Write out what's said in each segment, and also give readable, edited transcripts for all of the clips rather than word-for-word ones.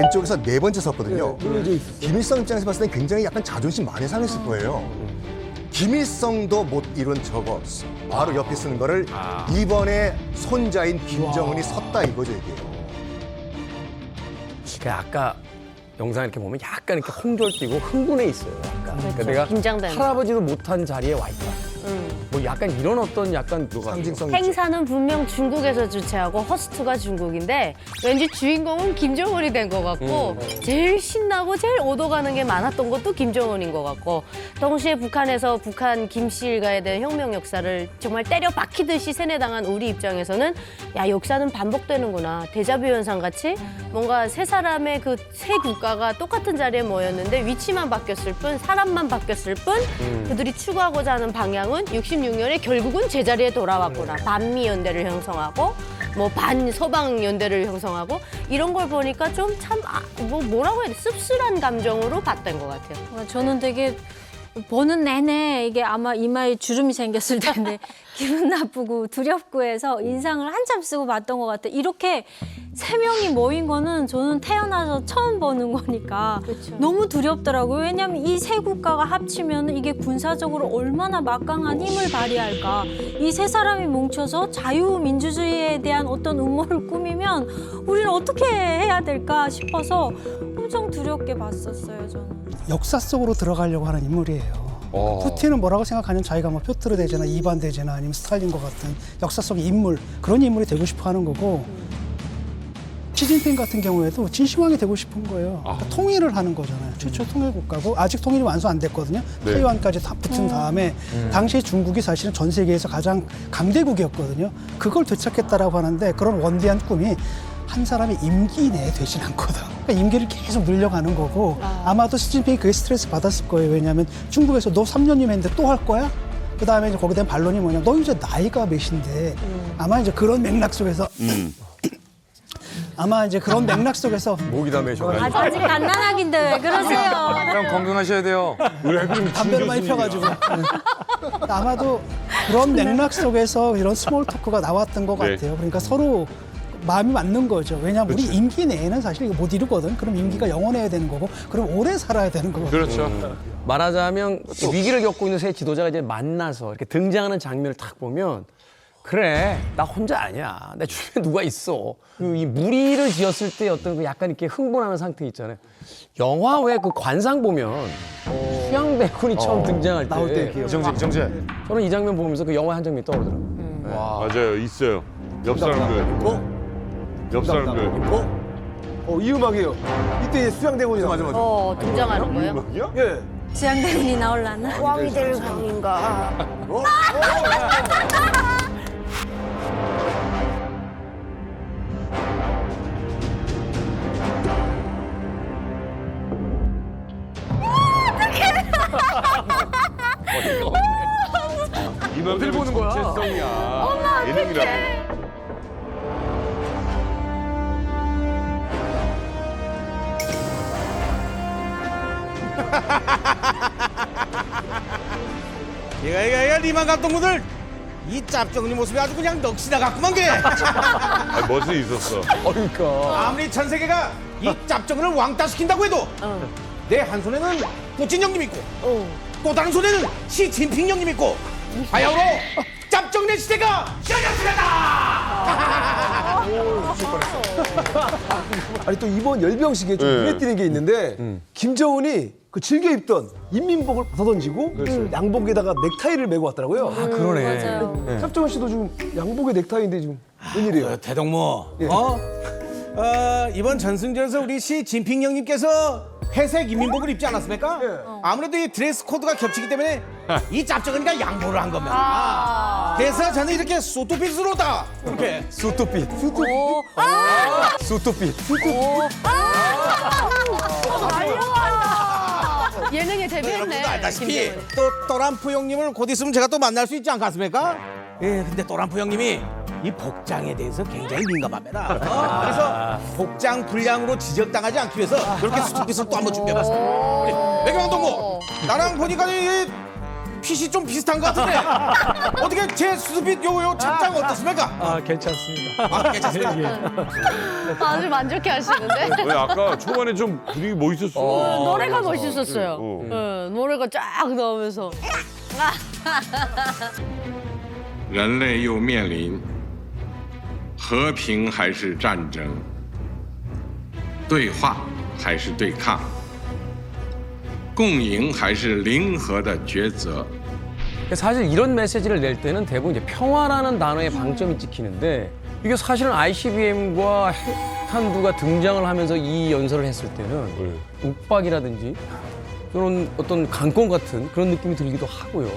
왼쪽에서 네 번째 섰거든요. 김일성 입장에서 봤을 때 굉장히 약간 자존심 많이 상했을 거예요. 김일성도 못 이룬 저거 바로 옆에 쓰는 거를 이번에 손자인 김정은이 섰다 이거죠 이게. 그 아까 영상 이렇게 보면 약간 이렇게 홍졸뛰고 흥분해 있어요. 약간. 그러니까 내가 긴장되는. 할아버지도 못한 자리에 와 있다. 뭐 약간 이런 어떤 약간 상징성 있죠. 행사는 분명 중국에서 주최하고 허스트가 중국인데 왠지 주인공은 김정은이 된 것 같고 제일 신나고 제일 오도가는 게 많았던 것도 김정은인 것 같고 동시에 북한에서 북한 김씨 일가에 대한 혁명 역사를 정말 때려 박히듯이 세뇌당한 우리 입장에서는 야 역사는 반복되는구나 데자뷰 현상 같이 뭔가 세 사람의 그 세 국가가 똑같은 자리에 모였는데 위치만 바뀌었을 뿐 사람만 바뀌었을 뿐 그들이 추구하고자 하는 방향은 66년에 결국은 제자리에 돌아왔구나. 반미 연대를 형성하고 뭐 반서방 연대를 형성하고 이런 걸 보니까 좀 참 뭐라고 해야 돼? 씁쓸한 감정으로 봤던 것 같아요. 저는 되게 보는 내내 이게 아마 이마에 주름이 생겼을 텐데 기분 나쁘고 두렵고 해서 인상을 한참 쓰고 봤던 것 같아요. 이렇게 세 명이 모인 거는 저는 태어나서 처음 보는 거니까 너무 두렵더라고요. 왜냐하면 이 세 국가가 합치면 이게 군사적으로 얼마나 막강한 힘을 발휘할까. 이 세 사람이 뭉쳐서 자유민주주의에 대한 어떤 음모를 꾸미면 우리는 어떻게 해야 될까 싶어서 엄청 두렵게 봤었어요, 저는. 역사 속으로 들어가려고 하는 인물이에요. 푸틴은 뭐라고 생각하냐면 자기가 뭐 표트르 대제나 이반 대제나 아니면 스탈린과 같은 역사 속의 인물 그런 인물이 되고 싶어 하는 거고 시진핑 같은 경우에도 진시황이 되고 싶은 거예요. 그러니까 통일을 하는 거잖아요. 최초 통일 국가고 아직 통일이 완성 안 됐거든요. 타이완까지 다 붙은 다음에 당시 중국이 사실은 전 세계에서 가장 강대국이었거든요. 그걸 되찾겠다라고 하는데 그런 원대한 꿈이 한 사람이 임기 내에 되진 않거든. 그러니까 임기를 계속 늘려가는 거고 아마도 시진핑이 그게 스트레스 받았을 거예요. 왜냐하면 중국에서 너 3년이면 했는데 또 할 거야? 그다음에 이제 거기에 대한 반론이 뭐냐면 너 이제 나이가 몇인데 아마 이제 그런 맥락 속에서 아마 이제 그런 맥락 속에서 목이 다 매셔가지고. 아직 갓난아기인데 왜 그러세요? 형 건강하셔야 돼요. 담배를 많이 펴가지고 아마도 그런 맥락 속에서 이런 스몰 토크가 나왔던 것 같아요. 그러니까 서로 마음이 맞는 거죠. 왜냐하면 우리 임기 내에는 사실 이거 못 이루거든. 그럼 임기가 영원해야 되는 거고, 그럼 오래 살아야 되는 거거든. 그렇죠. 말하자면 위기를 겪고 있는 세 지도자가 이제 만나서 이렇게 등장하는 장면을 딱 보면 그래 나 혼자 아니야 내 주변에 누가 있어 그 이 무리를 지었을 때 어떤 그 약간 이렇게 흥분하는 상태 있잖아요. 영화 왜 그 관상 보면 휴양대군이 처음 등장할 때 이정재. 저는 이 장면 보면서 그 영화 한 장면이 떠오르더라고요. 맞아요, 있어요. 옆 사람들. 옆 사람들. 이 음악이에요. 이때 수양대군이죠. 맞아. 등장하는 거예요? 예. 수양대군이 나올라나? 왕이 될 강인가? 어딜 보는 거야? 정체성이야. 예능이라고. 얘가 리만 감독님들 이 짭정이 모습이 아주 그냥 넋이나 같구만 게. 멋이 있었어. 그러니까 아무리 전 세계가 이 짭정을 왕따시킨다고 해도 내 한 손에는 푸틴 형님 있고 또 다른 손에는 시진핑 형님 있고 바야흐로 짭정네 시대가 시작했습니다. 아니 또 이번 열병식에 좀 눈에 띄는 게 있는데 김정은이 그 즐겨 입던 인민복을 벗어던지고 양복에다가 넥타이를 메고 왔더라고요. 그러네. 맞아요. 짭정은 씨도 지금 양복에 넥타이인데 지금 웬일이에요? 대동무 이번 전승전에서 우리 시진핑 형님께서 회색 인민복을 입지 않았습니까? 아무래도 이 드레스 코드가 겹치기 때문에 이 짭정이가 양보를 한 겁니다. 그래서 저는 이렇게 수트핏으로 다 이렇게 수트핏. 예능에 데뷔했네. 여러분도 알다시피 또 또람프 형님을 곧 있으면 제가 또 만날 수 있지 않겠습니까? 예, 근데 또람프 형님이 이 복장에 대해서 굉장히 민감합니다. 그래서 복장 불량으로 지적당하지 않기 위해서 이렇게 수트핏을 또 한번 준비해봤습니다. 우리 백영동 동무 나랑 보니까 이 핏이 좀 비슷한 것 같은데 어떻게 제 수습빛 요 착장 어떻습니까? 아, 괜찮습니다. 아, 괜찮습니다. 아주 만족해 하시는데. 왜 아까 초반에 좀 분위기 멋있었어. 노래가 멋있었어요. 노래가 쫙 나오면서. 人类又面临和平还是战争，对话还是对抗，共赢还是零和的抉择。 사실 이런 메시지를 낼 때는 대부분 이제 평화라는 단어에 방점이 찍히는데 이게 사실은 ICBM과 핵탄두가 등장을 하면서 이 연설을 했을 때는 욱박이라든지 그런 어떤 강권 같은 그런 느낌이 들기도 하고요.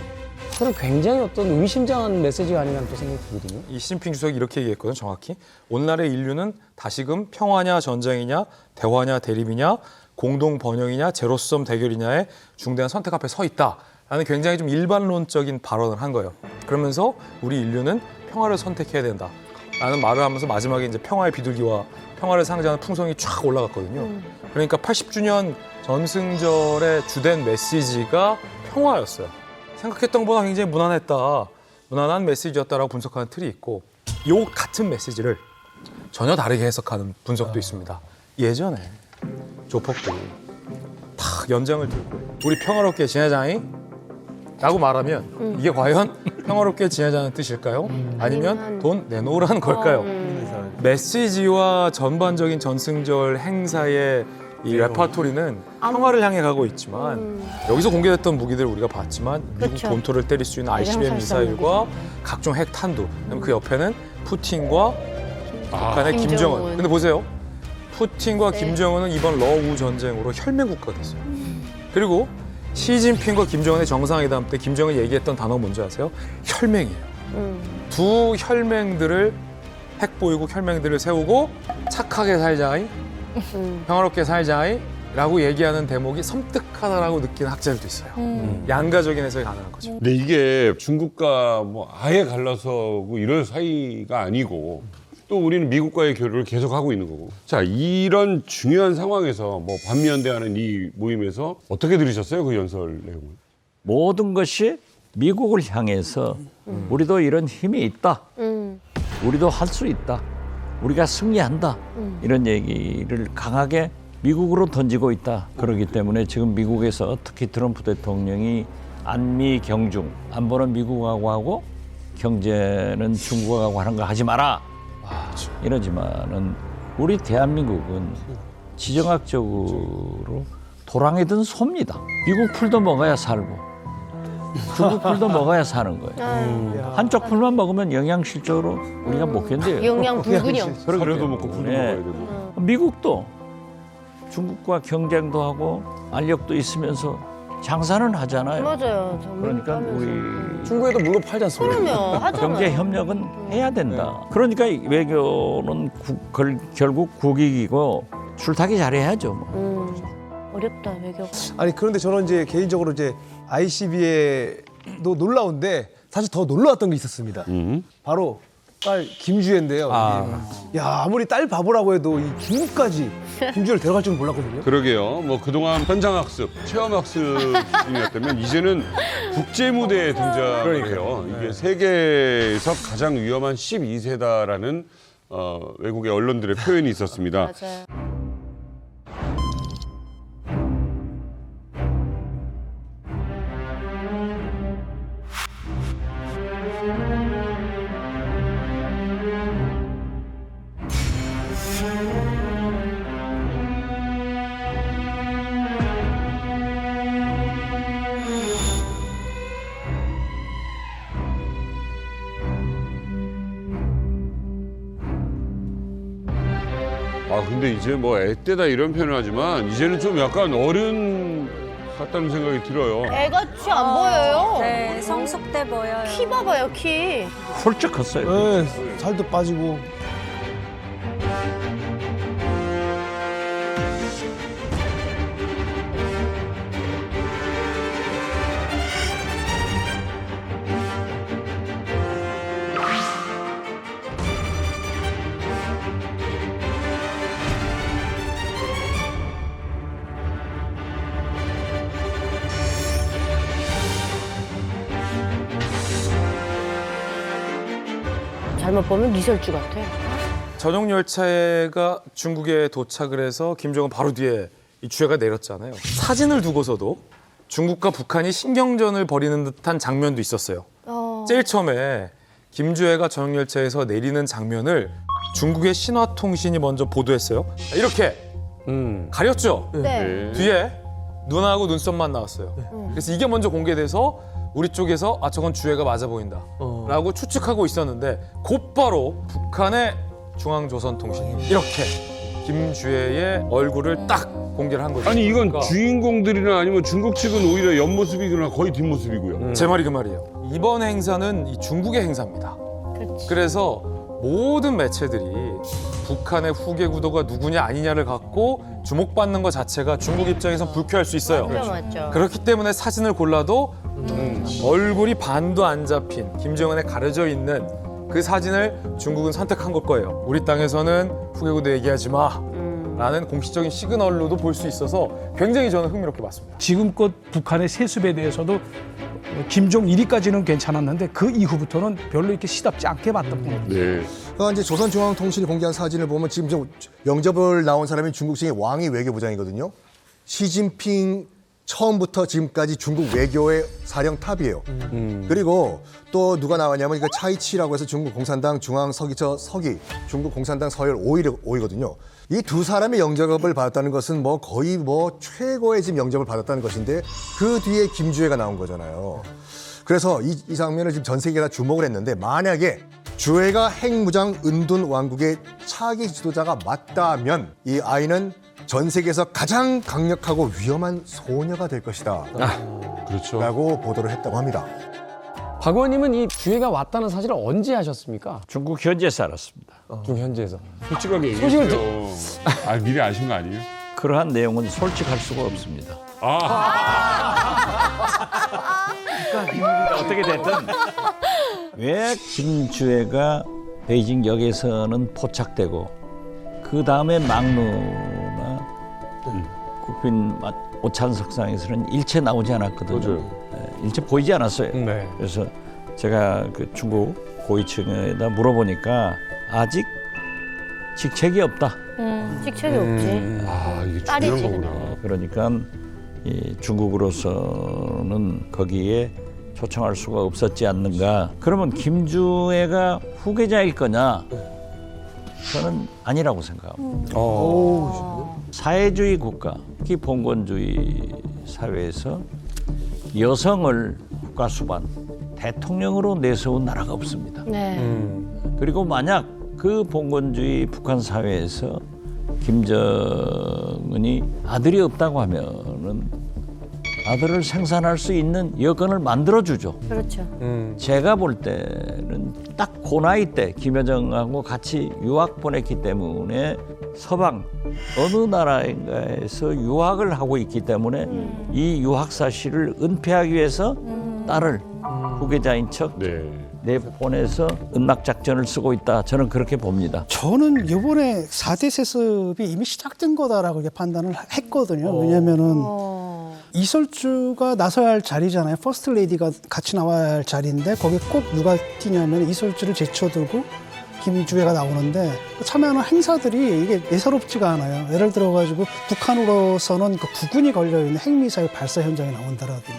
저는 굉장히 어떤 의심장한 메시지가 아닌가 또 생각이 들거든요. 이 시진핑 주석이 이렇게 얘기했거든 정확히. 오늘날의 인류는 다시금 평화냐 전쟁이냐 대화냐 대립이냐 공동 번영이냐 제로섬 대결이냐의 중대한 선택 앞에 서 있다라는 굉장히 좀 일반론적인 발언을 한 거예요. 그러면서 우리 인류는 평화를 선택해야 된다라는 말을 하면서 마지막에 이제 평화의 비둘기와 평화를 상징하는 풍성이 쫙 올라갔거든요. 그러니까 80주년 전승절의 주된 메시지가 평화였어요. 생각했던 것보다 굉장히 무난한 메시지였다라고 분석하는 틀이 있고 요 같은 메시지를 전혀 다르게 해석하는 분석도 있습니다. 예전에 조폭들이 탁 연장을 들고 우리 평화롭게 지내자잉? 라고 말하면 이게 과연 평화롭게 지내자는 뜻일까요? 아니면 돈 내놓으라는 걸까요? 메시지와 전반적인 전승절 행사의 이 레파토리는 평화를 향해 가고 있지만 여기서 공개됐던 무기들 우리가 봤지만 미국 그쵸. 본토를 때릴 수 있는 ICBM 미사일과 각종 핵탄두 그다음에 그 옆에는 푸틴과 북한의 김정은. 근데 보세요. 푸틴과 김정은은 이번 러우 전쟁으로 혈맹국가가 됐어요. 그리고 시진핑과 김정은의 정상회담 때 김정은이 얘기했던 단어 뭔지 아세요? 혈맹이에요. 두 혈맹들을 핵보유국 혈맹들을 세우고 착하게 살자이 평화롭게 살자이 라고 얘기하는 대목이 섬뜩하다라고 느끼는 학자들도 있어요. 양가적인 해석이 가능한 거죠. 근데 이게 중국과 뭐 아예 갈라서고 이런 사이가 아니고 또 우리는 미국과의 교류를 계속하고 있는 거고. 자, 이런 중요한 상황에서 뭐 반미연대하는 이 모임에서 어떻게 들으셨어요? 그 연설 내용을? 모든 것이 미국을 향해서 우리도 이런 힘이 있다. 우리도 할 수 있다. 우리가 승리한다. 이런 얘기를 강하게 미국으로 던지고 있다. 그렇기 때문에 지금 미국에서 특히 트럼프 대통령이 안미 경중, 안보는 미국하고 하고 경제는 중국하고 하는 거 하지 마라. 이러지만은 우리 대한민국은 지정학적으로 도랑에 든 소입니다. 미국 풀도 먹어야 살고 중국 풀도 먹어야 사는 거예요. 한쪽 풀만 먹으면 영양실조로 우리가 못 견뎌요. 영양 불균형. 사료도 먹고 풀도 먹어야 되고. 미국도 중국과 경쟁도 하고 알력도 있으면서 장사는 하잖아요. 맞아요. 그러니까 우리 중국에도 물로 팔지 않습니까? 그러면 하잖아요. 경제 협력은 해야 된다. 그러니까 이 외교는 결국 국익이고 줄타기 잘해야죠. 뭐. 어렵다 외교. 아니 그런데 저는 이제 개인적으로 이제 ICBM도 놀라운데 사실 더 놀라웠던 게 있었습니다. 바로 딸 김주혜인데요. 야 아무리 딸 바보라고 해도 이 중국까지 김주혜를 데려갈 줄은 몰랐거든요. 그러게요. 뭐 그동안 현장학습, 체험학습이었다면 이제는 국제무대에 등장을 해요. 이게 세계에서 가장 위험한 12세다라는 외국의 언론들의 표현이 있었습니다. 맞아요. 아 근데 이제 뭐 애때다 이런 표현을 하지만 이제는 좀 약간 어른 같다는 생각이 들어요. 애같이 안 보여요. 네, 성숙돼 보여요. 키 봐봐요 키. 훌쩍 컸어요. 네, 살도 빠지고. 잘못 보면 리설주 같아. 전용 열차가 중국에 도착을 해서 김정은 바로 뒤에 이 주해가 내렸잖아요. 사진을 두고서도 중국과 북한이 신경전을 벌이는 듯한 장면도 있었어요. 제일 처음에 김주해가 전용 열차에서 내리는 장면을 중국의 신화통신이 먼저 보도했어요. 이렇게 가렸죠. 네. 뒤에 눈하고 눈썹만 나왔어요. 그래서 이게 먼저 공개돼서 우리 쪽에서 아 저건 주해가 맞아 보인다 라고 추측하고 있었는데 곧바로 북한의 중앙조선통신이 이렇게 김주해의 얼굴을 딱 공개를 한 거죠. 아니 이건 그러니까 주인공들이나 아니면 중국 측은 오히려 옆모습이거나 거의 뒷모습이고요. 제 말이 그 말이에요. 이번 행사는 이 중국의 행사입니다. 그래서 모든 매체들이 북한의 후계 구도가 누구냐 아니냐를 갖고 주목받는 것 자체가 중국 입장에선 불쾌할 수 있어요. 맞죠. 그렇기 때문에 사진을 골라도 얼굴이 반도 안 잡힌 김정은에 가려져 있는 그 사진을 중국은 선택한 걸 거예요. 우리 땅에서는 후계 구도 얘기하지 마. 라는 공식적인 시그널로도 볼 수 있어서 굉장히 저는 흥미롭게 봤습니다. 지금껏 북한의 세습에 대해서도 김종 1위까지는 괜찮았는데 그 이후부터는 별로 이렇게 시답지 않게 봤던 것 같아요. 네. 그러니까 이제 조선중앙통신이 공개한 사진을 보면 지금 좀 영접을 나온 사람이 중국 측의 왕이 외교부장이거든요. 시진핑 처음부터 지금까지 중국 외교의 사령탑이에요. 그리고 또 누가 나왔냐면 차이치라고 해서 중국 공산당 중앙서기처 서기, 중국 공산당 서열 5위거든요. 이 두 사람의 영접을 받았다는 것은 뭐 거의 뭐 최고의 지금 영접을 받았다는 것인데 그 뒤에 김주해가 나온 거잖아요. 그래서 이 장면을 지금 전 세계가 주목을 했는데 만약에 주해가 핵무장 은둔 왕국의 차기 지도자가 맞다면 이 아이는 전 세계에서 가장 강력하고 위험한 소녀가 될 것이다. 그렇죠. 라고 보도를 했다고 합니다. 박 의원님은 이 주해가 왔다는 사실을 언제 하셨습니까? 중국 현지에서 알았습니다. 중국 현지에서. 솔직하게 소식을 얘기해요. 아 미리 아신 거 아니에요? 그러한 내용은 솔직할 수가 없습니다. 어떻게 됐든 왜 김주해가 베이징역에서는 포착되고 그 다음에 막루나 국빈 오찬석상에서는 일체 나오지 않았거든요. 맞아요. 일체 보이지 않았어요. 네. 그래서 제가 그 중국 고위층에다 물어보니까 아직 직책이 없다. 직책이 없지. 아 이게 딸이지, 중요한 거구나. 그러니까 이 중국으로서는 거기에 초청할 수가 없었지 않는가. 그러면 김주해가 후계자일 거냐? 저는 아니라고 생각합니다. 사회주의 국가, 특히 봉건주의 사회에서 여성을 국가 수반, 대통령으로 내세운 나라가 없습니다. 네. 그리고 만약 그 봉건주의 북한 사회에서 김정은이 아들이 없다고 하면은 아들을 생산할 수 있는 여건을 만들어주죠. 그렇죠. 제가 볼 때는 딱 그 나이 때 김여정하고 같이 유학 보냈기 때문에 서방 어느 나라인가에서 유학을 하고 있기 때문에 이 유학 사실을 은폐하기 위해서 딸을 후계자인 척 내보내서 은막작전을 쓰고 있다. 저는 그렇게 봅니다. 저는 이번에 4대 세습이 이미 시작된 거다라고 이렇게 판단을 했거든요. 왜냐면은 이설주가 나서야 할 자리잖아요. 퍼스트 레이디가 같이 나와야 할 자리인데 거기 꼭 누가 뛰냐면 이설주를 제쳐두고 김주해가 나오는데 참여하는 행사들이 이게 예사롭지가 않아요. 예를 들어가지고 북한으로서는 그 부군이 걸려있는 핵미사일 발사 현장에 나온다라든지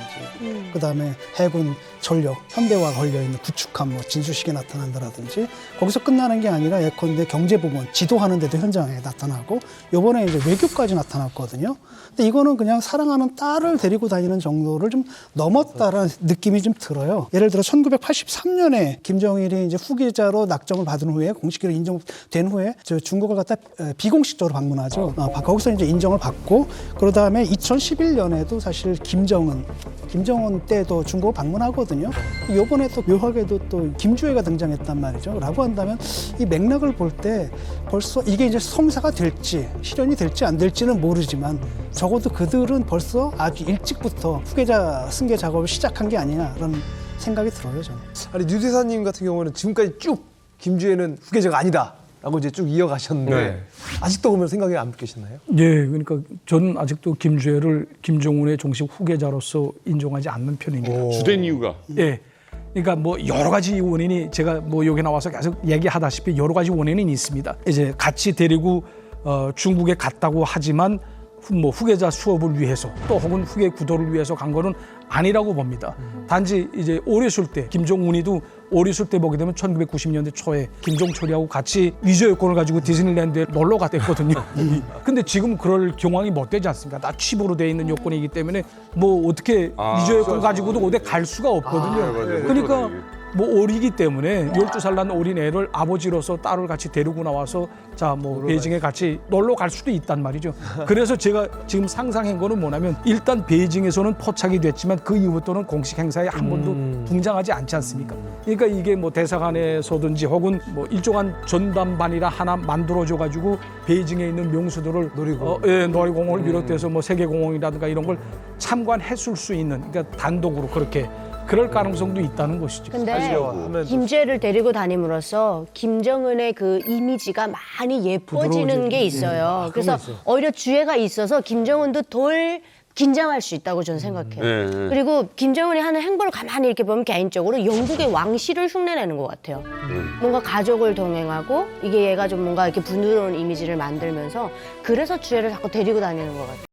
그다음에 해군 전력, 현대화 걸려있는 구축함, 뭐 진수식에 나타난다라든지 거기서 끝나는 게 아니라 예컨대 경제부문 지도하는 데도 현장에 나타나고 요번에 이제 외교까지 나타났거든요. 근데 이거는 그냥 사랑하는 딸을 데리고 다니는 정도를 좀 넘었다라는 느낌이 좀 들어요. 예를 들어 1983년에 김정일이 이제 후계자로 낙점을 받은 후에 공식으로 인정된 후에 저 중국을 갖다 비공식적으로 방문하죠. 거기서 이제 인정을 받고 그러 다음에 2011년에도 사실 김정은 때도 중국을 방문하거든요. 이번에 또 묘하게도 또 김주해가 등장했단 말이죠. 라고 한다면 이 맥락을 볼 때 벌써 이게 이제 성사가 될지 실현이 될지 안 될지는 모르지만 적어도 그들은 벌써 아주 일찍부터 후계자 승계 작업을 시작한 게 아니냐라는 생각이 들어요, 저는. 아니 류 대사님 같은 경우는 지금까지 쭉 김주해는 후계자가 아니다라고 이제 쭉 이어가셨는데 네. 아직도 그러면 생각이 안 바뀌셨나요? 예, 그러니까 저는 아직도 김주해를 김정은의 정식 후계자로서 인정하지 않는 편입니다. 주된 이유가 예, 그러니까 뭐 여러 가지 원인이 제가 뭐 여기 나와서 계속 얘기하다시피 여러 가지 원인이 있습니다. 이제 같이 데리고 중국에 갔다고 하지만 뭐 후계자 수업을 위해서 또 혹은 후계 구도를 위해서 간 거는 아니라고 봅니다. 단지 이제 어렸을 때 김정은이도 어렸을 때 보게 되면 1990년대 초에 김종철이하고 같이 위조 여권을 가지고 디즈니랜드에 놀러 갔댔거든요. 근데 지금 그럴 경황이 못 되지 않습니까? 다 칩으로 돼 있는 여권이기 때문에 뭐 어떻게 위조 여권 가지고도 어디 갈 수가 없거든요. 그러니까 뭐 어리기 때문에 12살 난 어린 애를 아버지로서 딸을 같이 데리고 나와서 자 뭐 베이징에 같이 놀러 갈 수도 있단 말이죠. 그래서 제가 지금 상상한 거는 뭐냐면 일단 베이징에서는 포착이 됐지만 그 이후부터는 공식 행사에 한 번도 등장하지 않지 않습니까? 그러니까 이게 뭐 대사관에서든지 혹은 뭐 일종한 전담반이라 하나 만들어줘 가지고 베이징에 있는 명수들을 놀이공원을 비롯해서 뭐 세계공원이라든가 이런 걸 참관했을 수 있는 그러니까 단독으로 그렇게 그럴 가능성도 있다는 것이죠. 근데 김주혜를 데리고 다님으로써 김정은의 그 이미지가 많이 예뻐지는 게 있어요. 그래서 오히려 주혜가 있어서 김정은도 덜 긴장할 수 있다고 저는 생각해요. 그리고 김정은이 하는 행보를 가만히 이렇게 보면 개인적으로 영국의 왕실을 흉내내는 것 같아요. 뭔가 가족을 동행하고 이게 얘가 좀 뭔가 이렇게 부드러운 이미지를 만들면서 그래서 주혜를 자꾸 데리고 다니는 것 같아요.